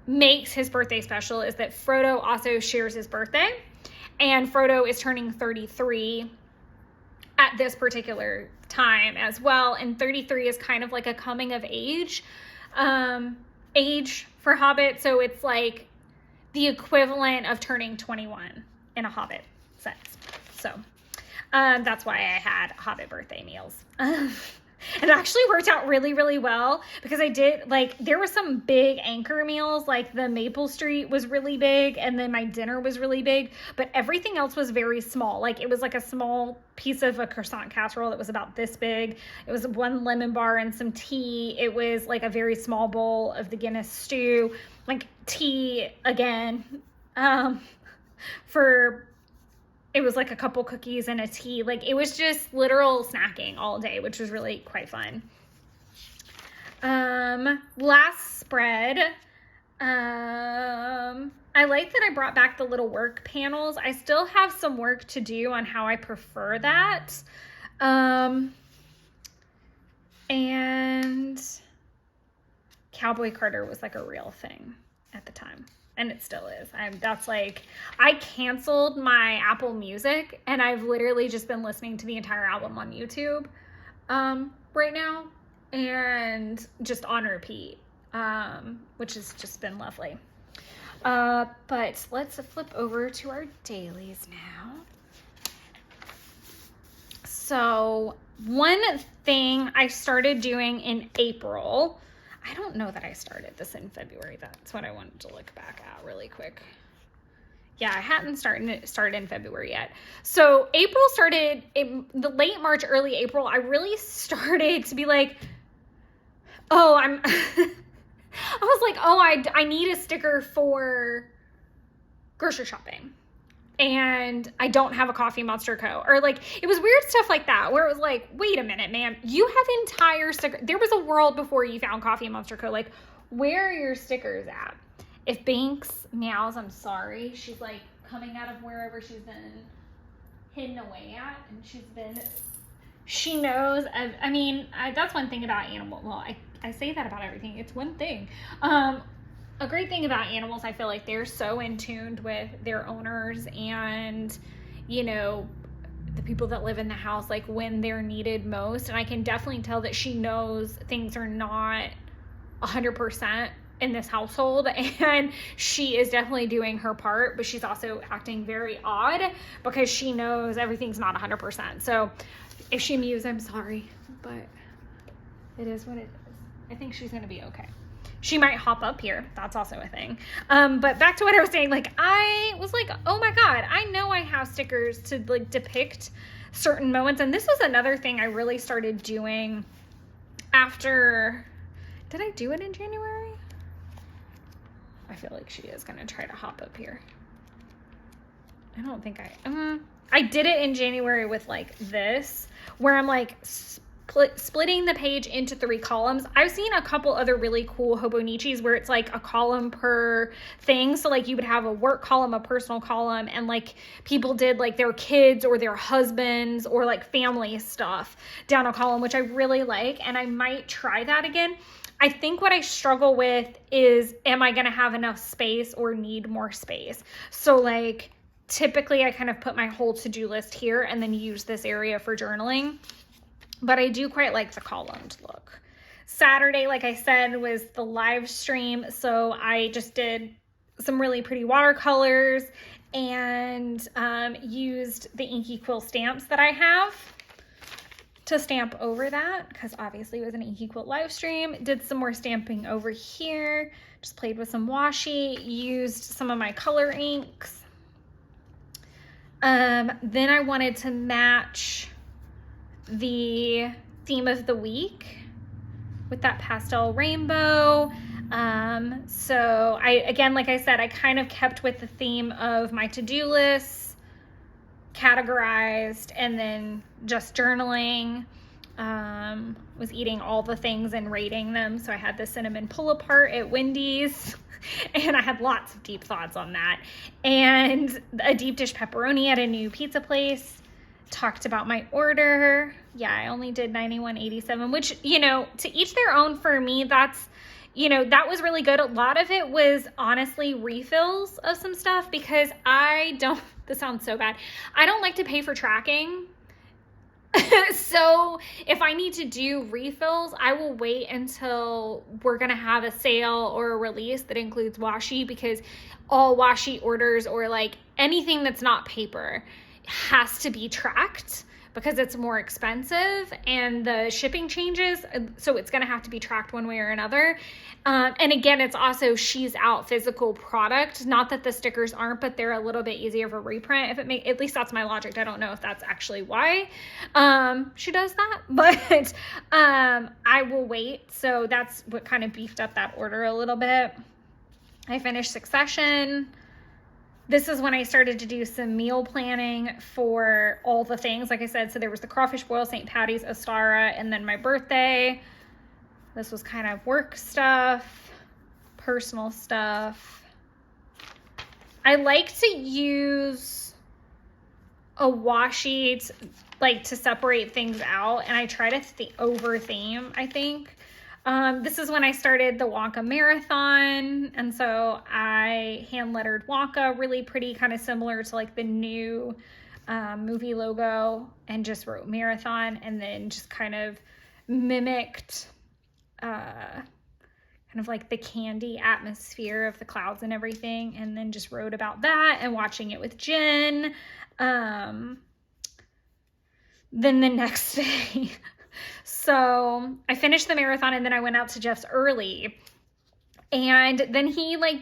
makes his birthday special is that Frodo also shares his birthday, and Frodo is turning 33 at this particular time as well, and 33 is kind of like a coming of age for Hobbit, so it's like the equivalent of turning 21 in a Hobbit sense. So that's why I had Hobbit birthday meals. And It actually worked out really, really well because I did, like, there were some big anchor meals, like the Maple Street was really big, and then my dinner was really big, but everything else was very small. Like, it was like a small piece of a croissant casserole that was about this big. It was one lemon bar and some tea. It was like a very small bowl of the Guinness stew, like tea again, it was like a couple cookies and a tea. Like, it was just literal snacking all day, which was really quite fun. Last spread. I like that I brought back the little work panels. I still have some work to do on how I prefer that. And Cowboy Carter was like a real thing at the time. And it still is. I canceled my Apple Music, and I've literally just been listening to the entire album on YouTube right now, and just on repeat, which has just been lovely. But let's flip over to our dailies now. So one thing I started doing in April, I don't know that I started this in February. That's what I wanted to look back at really quick. Yeah, I hadn't started in February yet. So April started, the late March, early April, I really started to be like, oh, I was like, oh, I need a sticker for grocery shopping. And I don't have a Coffee Monster Co. Or like, it was weird stuff like that, where it was like, wait a minute, man, you have entire stickers. There was a world before you found Coffee Monster Co. Like, where are your stickers at? If Banks meows, I'm sorry. She's like coming out of wherever she's been hidden away at. And she knows. That's one thing about animals. Well, I say that about everything. It's one thing. A great thing about animals, I feel like they're so in tune with their owners and, you know, the people that live in the house, like when they're needed most. And I can definitely tell that she knows things are not 100% in this household, and she is definitely doing her part, but she's also acting very odd because she knows everything's not 100%. So if she mews, I'm sorry, but it is what it is. I think she's going to be okay. She might hop up here. That's also a thing. But back to what I was saying, like, I was like, oh my God, I know I have stickers to like depict certain moments. And this was another thing I really started doing after, did I do it in January? I feel like she is going to try to hop up here. I don't think I did it in January with like this, where I'm like splitting the page into 3 columns. I've seen a couple other really cool Hobonichis where it's like a column per thing. So like you would have a work column, a personal column, and like people did like their kids or their husbands or like family stuff down a column, which I really like. And I might try that again. I think what I struggle with is, am I going to have enough space or need more space? So like typically I kind of put my whole to-do list here and then use this area for journaling. But I do quite like the columned look. Saturday, like I said, was the live stream. So I just did some really pretty watercolors and used the Inky Quill stamps that I have to stamp over that, because obviously it was an Inky Quilt live stream. Did some more stamping over here. Just played with some washi. Used some of my color inks. Then I wanted to match the theme of the week with that pastel rainbow. So again, like I said, I kind of kept with the theme of my to-do lists, categorized, and then just journaling. Was eating all the things and rating them. So I had the cinnamon pull apart at Wendy's and I had lots of deep thoughts on that, and a deep dish pepperoni at a new pizza place. Talked about my order. Yeah, I only did $91.87, which, you know, to each their own. For me, that's, you know, that was really good. A lot of it was honestly refills of some stuff, because this sounds so bad, I don't like to pay for tracking. So if I need to do refills, I will wait until we're going to have a sale or a release that includes washi, because all washi orders, or like anything that's not paper, has to be tracked because it's more expensive and the shipping changes. So it's going to have to be tracked one way or another. And again, it's also She's Out physical product. Not that the stickers aren't, but they're a little bit easier of a reprint. At least that's my logic. I don't know if that's actually why she does that, but I will wait. So that's what kind of beefed up that order a little bit. I finished Succession. This is when I started to do some meal planning for all the things. Like I said, so there was the crawfish boil, St. Patty's, Ostara, and then my birthday. This was kind of work stuff, personal stuff. I like to use a washi like to separate things out, and I try to over theme, I think. This is when I started the Wonka Marathon, and so I hand lettered Wonka really pretty, kind of similar to like the new movie logo, and just wrote Marathon, and then just kind of mimicked kind of like the candy atmosphere of the clouds and everything, and then just wrote about that and watching it with Jen. Then the next day, so I finished the marathon, and then I went out to Jeff's early, and then he like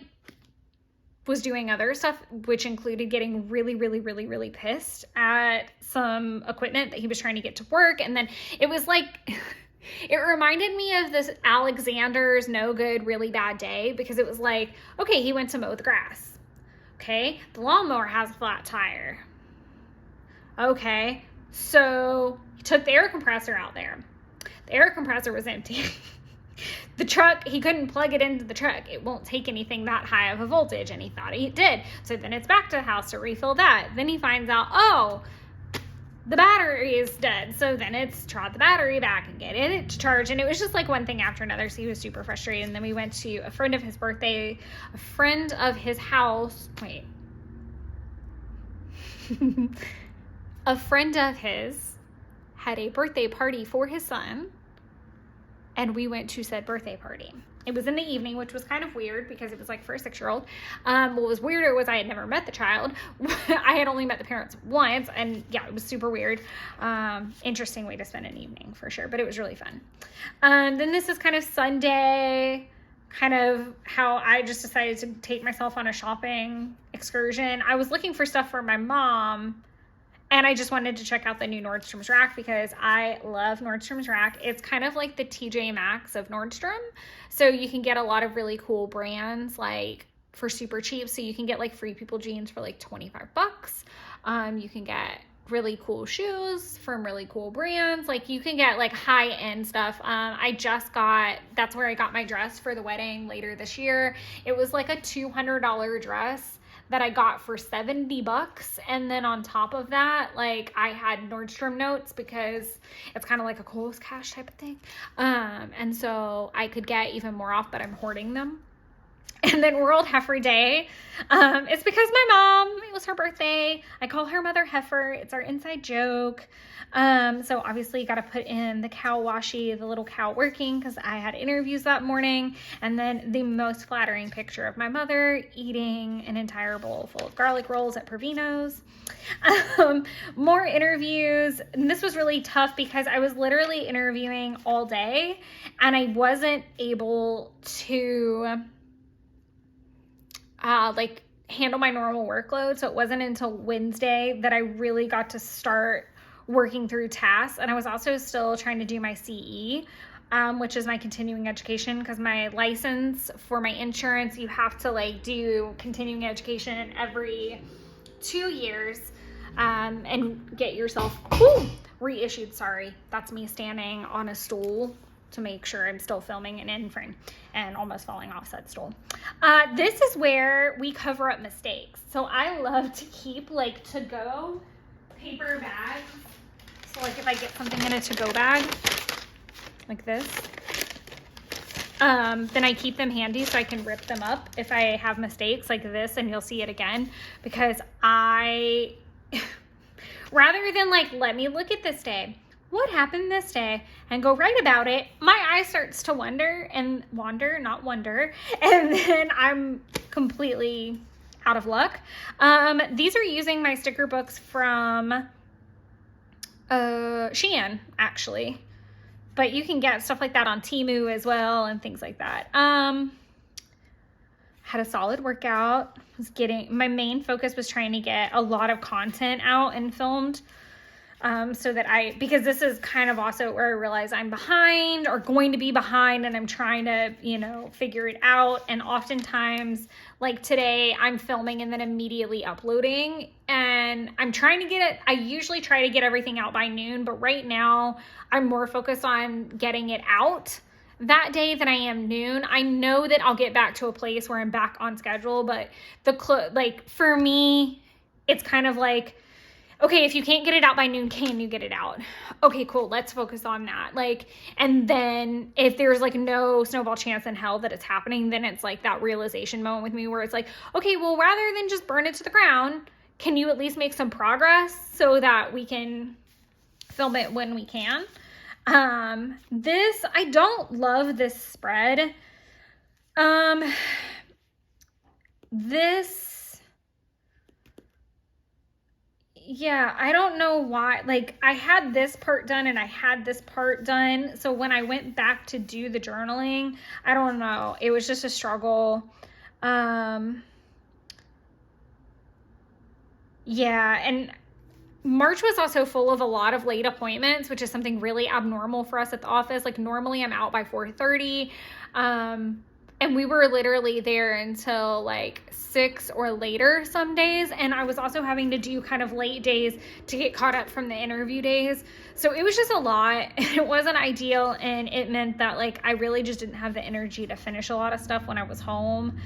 was doing other stuff, which included getting really, really, really, really pissed at some equipment that he was trying to get to work. And then it was like, it reminded me of this Alexander's No Good, Really Bad Day, because it was like, okay, he went to mow the grass. Okay, the lawnmower has a flat tire. Okay, so he took the air compressor out there. The air compressor was empty. The truck, he couldn't plug it into the truck. It won't take anything that high of a voltage, and he thought it did. So then it's back to the house to refill that. Then he finds out, oh, the battery is dead. So then it's trot the battery back and get it to charge. And it was just like one thing after another. So he was super frustrated. And then we went to a friend of his birthday, a friend of his house. Wait. A friend of his had a birthday party for his son, and we went to said birthday party. It was in the evening, which was kind of weird because it was like for a 6-year-old. What was weirder was I had never met the child. I had only met the parents once, and yeah, it was super weird. Interesting way to spend an evening for sure, but it was really fun. Then this is kind of Sunday, kind of how I just decided to take myself on a shopping excursion. I was looking for stuff for my mom, and I just wanted to check out the new Nordstrom's rack because I love Nordstrom's rack. It's kind of like the TJ Maxx of Nordstrom. So you can get a lot of really cool brands like for super cheap. So you can get like Free People jeans for like 25 bucks. You can get really cool shoes from really cool brands. Like you can get like high-end stuff. That's where I got my dress for the wedding later this year. It was like a $200 dress that I got for 70 bucks. And then on top of that, like I had Nordstrom notes because it's kind of like a Kohl's Cash type of thing. And so I could get even more off, but I'm hoarding them. And then World Heifer Day. It's because my mom, it was her birthday. I call her Mother Heifer. It's our inside joke. So obviously got to put in the cow washi, the little cow working, because I had interviews that morning. And then the most flattering picture of my mother eating an entire bowl full of garlic rolls at Pervino's. More interviews. And this was really tough because I was literally interviewing all day, and I wasn't able to like handle my normal workload. So it wasn't until Wednesday that I really got to start working through tasks. And I was also still trying to do my CE, which is my continuing education, because my license for my insurance, you have to like do continuing education every 2 years, and get yourself reissued. Sorry, that's me standing on a stool to make sure I'm still filming and in frame and almost falling off said stool. This is where we cover up mistakes. So I love to keep like to-go paper bags. So like if I get something in a to-go bag like this, then I keep them handy so I can rip them up if I have mistakes like this, and you'll see it again, because I, rather than like, let me look at this day, what happened this day, and go write about it, my eye starts to wander, and then I'm completely out of luck. These are using my sticker books from Shein, actually. But you can get stuff like that on Temu as well and things like that. Had a solid workout. My main focus was trying to get a lot of content out and filmed. So that because this is kind of also where I realize I'm behind or going to be behind, and I'm trying to, figure it out. And oftentimes, like today, I'm filming and then immediately uploading, and I'm trying to I usually try to get everything out by noon, but right now I'm more focused on getting it out that day than I am noon. I know that I'll get back to a place where I'm back on schedule, but for me, it's kind of like, okay, if you can't get it out by noon, can you get it out? Okay, cool. Let's focus on that. And then if there's no snowball chance in hell that it's happening, then it's that realization moment with me where it's okay, well, rather than just burn it to the ground, can you at least make some progress so that we can film it when we can? I don't love this spread. Yeah, I don't know why. I had this part done and I had this part done. So when I went back to do the journaling, I don't know. It was just a struggle. Yeah, and March was also full of a lot of late appointments, which is something really abnormal for us at the office. Normally I'm out by 4:30. And we were literally there until 6 or later some days. And I was also having to do kind of late days to get caught up from the interview days. So it was just a lot. It wasn't ideal. And it meant that I really just didn't have the energy to finish a lot of stuff when I was home.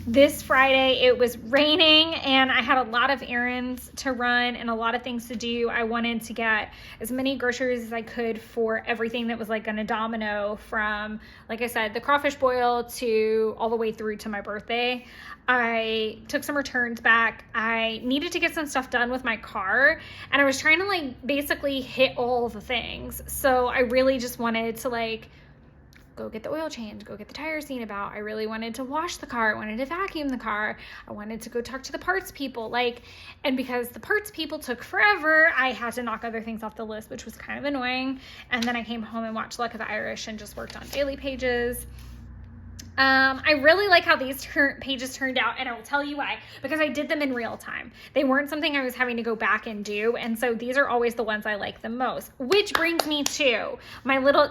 This Friday it was raining and I had a lot of errands to run and a lot of things to do. I wanted to get as many groceries as I could for everything that was gonna domino from, like I said, the crawfish boil to all the way through to my birthday. I took some returns back. I needed to get some stuff done with my car, and I was trying to basically hit all the things. So I really just wanted to go get the oil change, go get the tires seen about. I really wanted to wash the car. I wanted to vacuum the car. I wanted to go talk to the parts people. And because the parts people took forever, I had to knock other things off the list, which was kind of annoying. And then I came home and watched Luck of the Irish and just worked on daily pages. I really like how these pages turned out, and I will tell you why, because I did them in real time. They weren't something I was having to go back and do, and so these are always the ones I like the most, which brings me to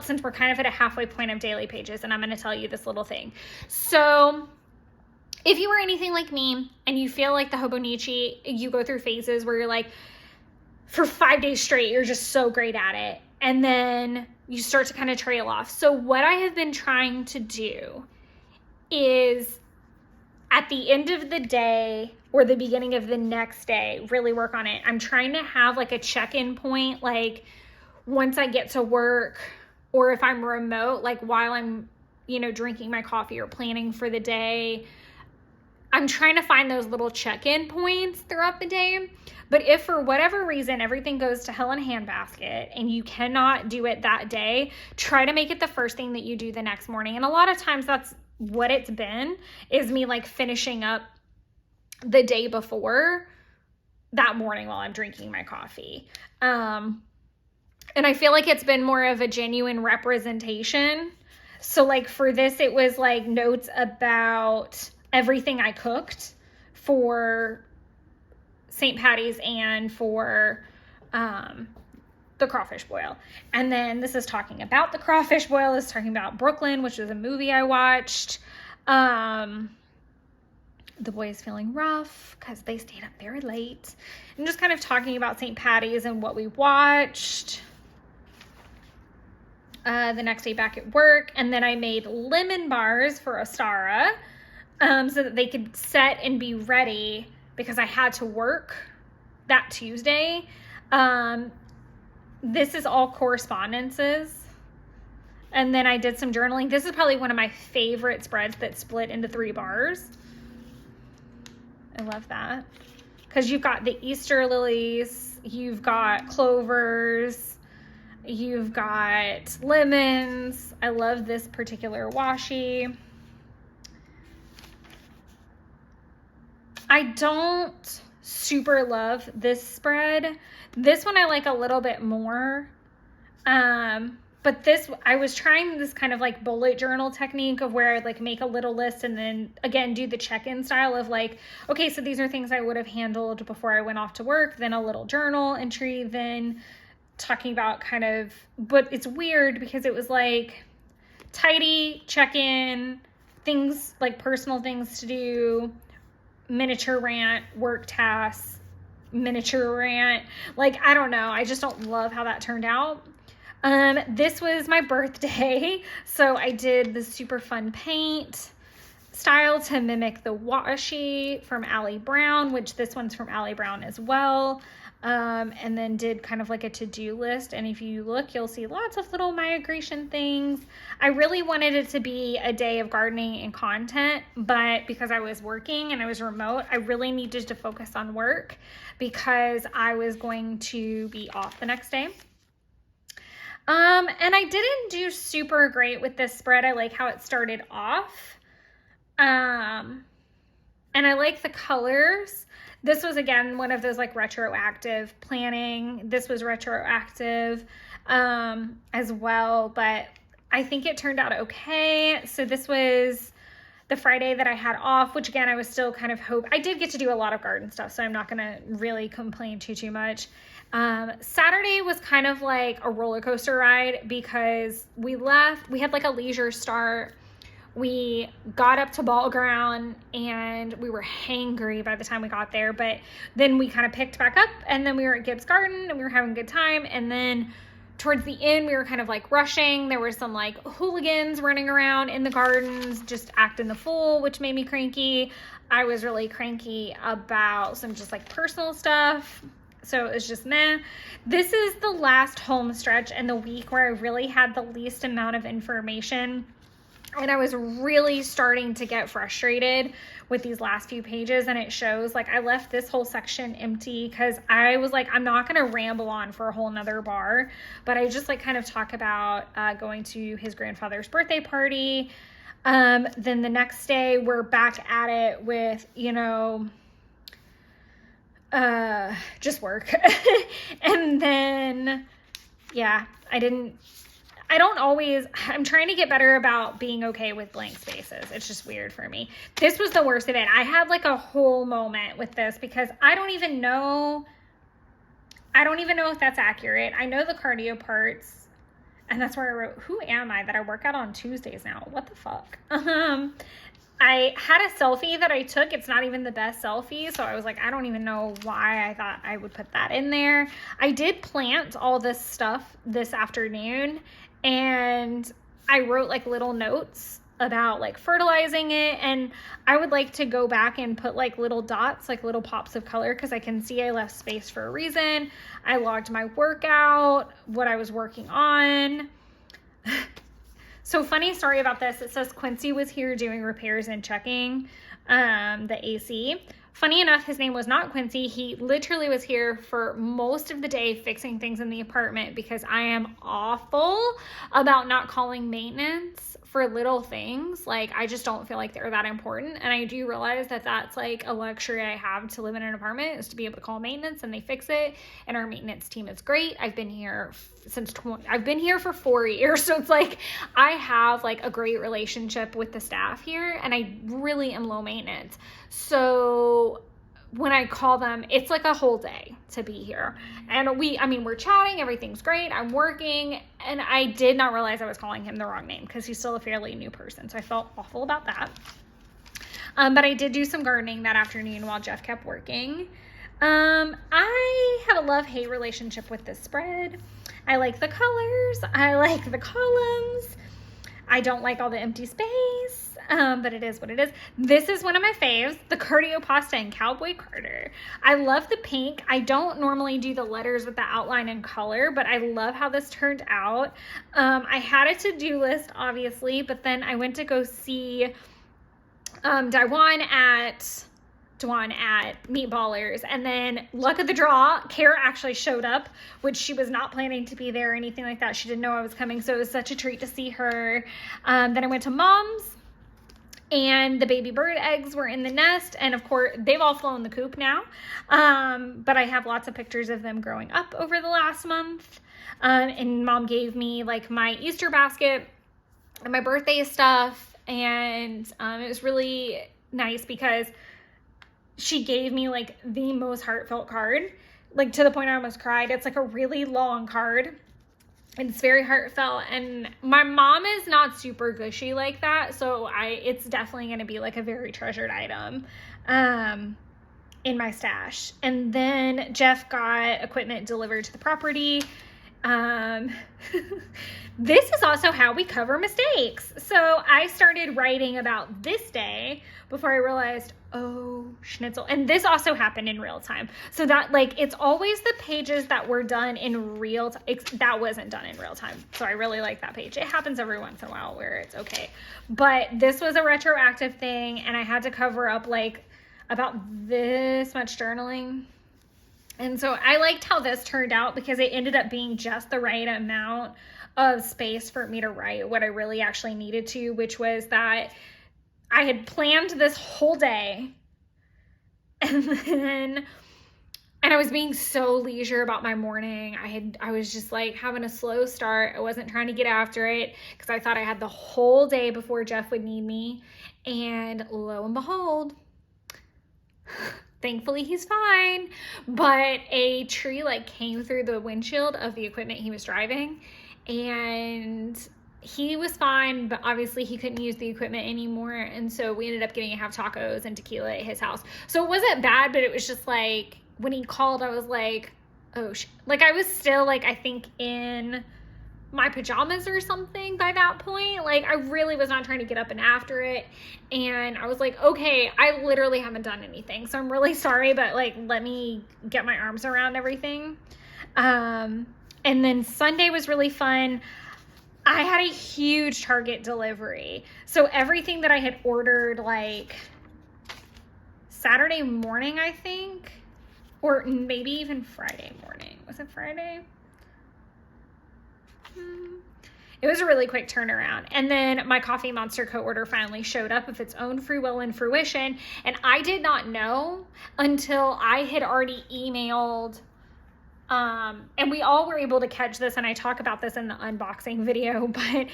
since we're kind of at a halfway point of daily pages, and I'm going to tell you this little thing. So if you are anything like me and you feel like the Hobonichi, you go through phases where you're for 5 days straight, you're just so great at it, and then you start to kind of trail off. So what I have been trying to do is at the end of the day or the beginning of the next day, really work on it. I'm trying to have a check-in point, once I get to work, or if I'm remote, while I'm, drinking my coffee or planning for the day. I'm trying to find those little check-in points throughout the day. But if for whatever reason everything goes to hell in a handbasket and you cannot do it that day, try to make it the first thing that you do the next morning. And a lot of times that's what it's been, is me finishing up the day before that morning while I'm drinking my coffee. And I feel like it's been more of a genuine representation. So for this, it was notes about everything I cooked for St. Patty's and for the crawfish boil. And then this is talking about the crawfish boil. This is talking about Brooklyn, which was a movie I watched. The boys feeling rough because they stayed up very late. And just kind of talking about St. Patty's and what we watched. The next day back at work. And then I made lemon bars for Ostara so that they could set and be ready because I had to work that Tuesday. This is all correspondences. And then I did some journaling. This is probably one of my favorite spreads that split into 3 bars. I love that. Because you've got the Easter lilies, you've got clovers, you've got lemons. I love this particular washi. I don't super love this spread. This one I like a little bit more. But this, I was trying this kind of like bullet journal technique of where I'd like make a little list and then again do the check-in style of like, okay, so these are things I would have handled before I went off to work, then a little journal entry, then talking about kind of, but it's weird because it was like tidy, check-in, things like personal things to do, miniature rant, work tasks, miniature rant. Like, I don't know. I just don't love how that turned out. This was my birthday, so I did the super fun paint style to mimic the washi from Allie Brown, which this one's from Allie Brown as well. And then did kind of like a to-do list. And if you look, you'll see lots of little migration things. I really wanted it to be a day of gardening and content, but because I was working and I was remote, I really needed to focus on work because I was going to be off the next day. And I didn't do super great with this spread. I like how it started off. And I like the colors. This was, again, one of those like retroactive planning. This was retroactive as well, but I think it turned out okay. So this was the Friday that I had off, which again, I was still kind of I did get to do a lot of garden stuff, so I'm not going to really complain too much. Saturday was kind of like a roller coaster ride because we had like a leisure start. We got up to ball ground and we were hangry by the time we got there, but then we kind of picked back up and then we were at Gibbs Garden and we were having a good time. And then towards the end, we were kind of like rushing. There were some like hooligans running around in the gardens, just acting the fool, which made me cranky. I was really cranky about some just like personal stuff. So it was just meh. This is the last home stretch and the week where I really had the least amount of information. And I was really starting to get frustrated with these last few pages, and it shows. Like, I left this whole section empty because I was like, I'm not going to ramble on for a whole nother bar, but I just like kind of talk about going to his grandfather's birthday party. Then the next day we're back at it with, you know, just work. And then, yeah, I'm trying to get better about being okay with blank spaces. It's just weird for me. This was the worst of it. I had like a whole moment with this because I don't even know if that's accurate. I know the cardio parts, and that's where I wrote, who am I that I work out on Tuesdays now? What the fuck? I had a selfie that I took. It's not even the best selfie. So I was like, I don't even know why I thought I would put that in there. I did plant all this stuff this afternoon, and I wrote like little notes about like fertilizing it. And I would like to go back and put like little dots, like little pops of color, because I can see I left space for a reason. I logged my workout, what I was working on. So funny story about this. It says Quincy was here doing repairs and checking the AC. Funny enough, his name was not Quincy. He literally was here for most of the day fixing things in the apartment because I am awful about not calling maintenance for little things. Like, I just don't feel like they're that important. And I do realize that that's like a luxury I have to live in an apartment, is to be able to call maintenance and they fix it. And our maintenance team is great. I've been here for 4 years. So it's like, I have like a great relationship with the staff here, and I really am low maintenance. So when I call them, it's like a whole day to be here. And we're chatting, everything's great, I'm working, and I did not realize I was calling him the wrong name because he's still a fairly new person. So I felt awful about that. But I did do some gardening that afternoon while Jeff kept working. I have a love-hate relationship with this spread. I like the colors, I like the columns. I don't like all the empty space, but it is what it is. This is one of my faves, the Cardio Pasta and Cowboy Carter. I love the pink. I don't normally do the letters with the outline and color, but I love how this turned out. I had a to-do list, obviously, but then I went to go see Dwan at Meatballers, and then luck of the draw, Kara actually showed up, which she was not planning to be there or anything like that. She didn't know I was coming, so it was such a treat to see her. Then I went to Mom's and the baby bird eggs were in the nest, and of course they've all flown the coop now, but I have lots of pictures of them growing up over the last month. And Mom gave me like my Easter basket and my birthday stuff, and it was really nice because she gave me like the most heartfelt card, like to the point I almost cried. It's like a really long card. It's very heartfelt, and my mom is not super gushy like that, so it's definitely going to be like a very treasured item in my stash. And then Jeff got equipment delivered to the property. This is also how we cover mistakes. So I started writing about this day before I realized, oh, schnitzel. And this also happened in real time. So that, like, it's always the pages that were done in real time. That wasn't done in real time. So I really like that page. It happens every once in a while where it's okay. But this was a retroactive thing, and I had to cover up like about this much journaling. And so I liked how this turned out because it ended up being just the right amount of space for me to write what I really actually needed to, which was that I had planned this whole day, and I was being so leisure about my morning. I was just like having a slow start. I wasn't trying to get after it because I thought I had the whole day before Jeff would need me. And lo and behold, thankfully he's fine, but a tree like came through the windshield of the equipment he was driving, and he was fine, but obviously he couldn't use the equipment anymore. And so we ended up getting to have tacos and tequila at his house. So it wasn't bad, but it was just like, when he called, I was like, oh, like I was still like, I think in my pajamas or something by that point. Like I really was not trying to get up and after it. And I was like, okay, I literally haven't done anything. So I'm really sorry, but like, let me get my arms around everything. And then Sunday was really fun. I had a huge Target delivery. So everything that I had ordered like Saturday morning, I think, or maybe even Friday morning. Was it Friday? It was a really quick turnaround. And then my Coffee Monster co-order finally showed up of its own free will and fruition. And I did not know until I had already emailed, and we all were able to catch this, and I talk about this in the unboxing video, but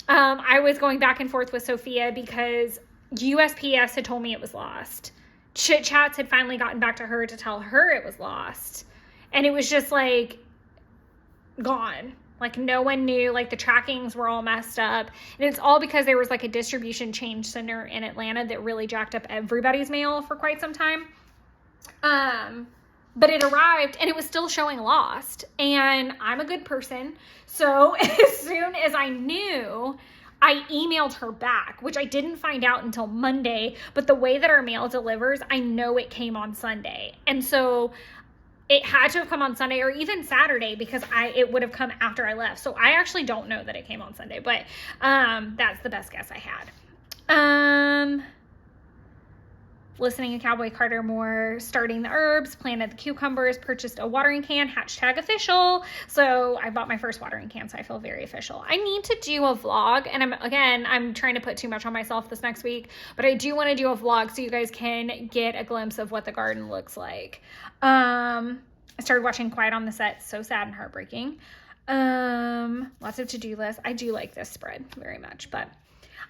I was going back and forth with Sophia because USPS had told me it was lost. Chit Chats had finally gotten back to her to tell her it was lost. And it was just like gone. Like no one knew, like the trackings were all messed up. And it's all because there was like a distribution change center in Atlanta that really jacked up everybody's mail for quite some time. But it arrived and it was still showing lost. And I'm a good person. So as soon as I knew, I emailed her back, which I didn't find out until Monday. But the way that our mail delivers, I know it came on Sunday. And so it had to have come on Sunday or even Saturday because it would have come after I left. So I actually don't know that it came on Sunday, but that's the best guess I had. Listening to Cowboy Carter more, starting the herbs, planted the cucumbers, purchased a watering can, #official. So I bought my first watering can, so I feel very official. I need to do a vlog, and I'm trying to put too much on myself this next week, but I do want to do a vlog so you guys can get a glimpse of what the garden looks like. I started watching Quiet on the Set. So sad and heartbreaking. Lots of to-do lists. I do like this spread very much, but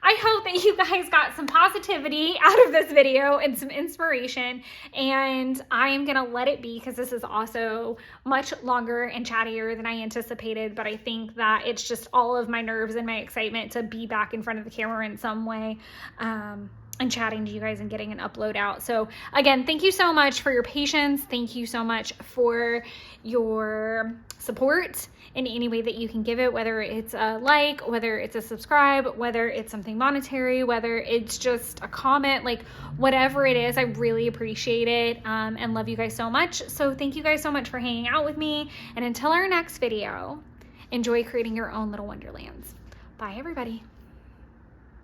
I hope that you guys got some positivity out of this video and some inspiration, and I am going to let it be because this is also much longer and chattier than I anticipated, but I think that it's just all of my nerves and my excitement to be back in front of the camera in some way, and chatting to you guys and getting an upload out. So again, thank you so much for your patience. Thank you so much for your support in any way that you can give it, whether it's a like, whether it's a subscribe, whether it's something monetary, whether it's just a comment, like whatever it is, I really appreciate it, and love you guys so much. So thank you guys so much for hanging out with me. And until our next video, enjoy creating your own little wonderlands. Bye, everybody.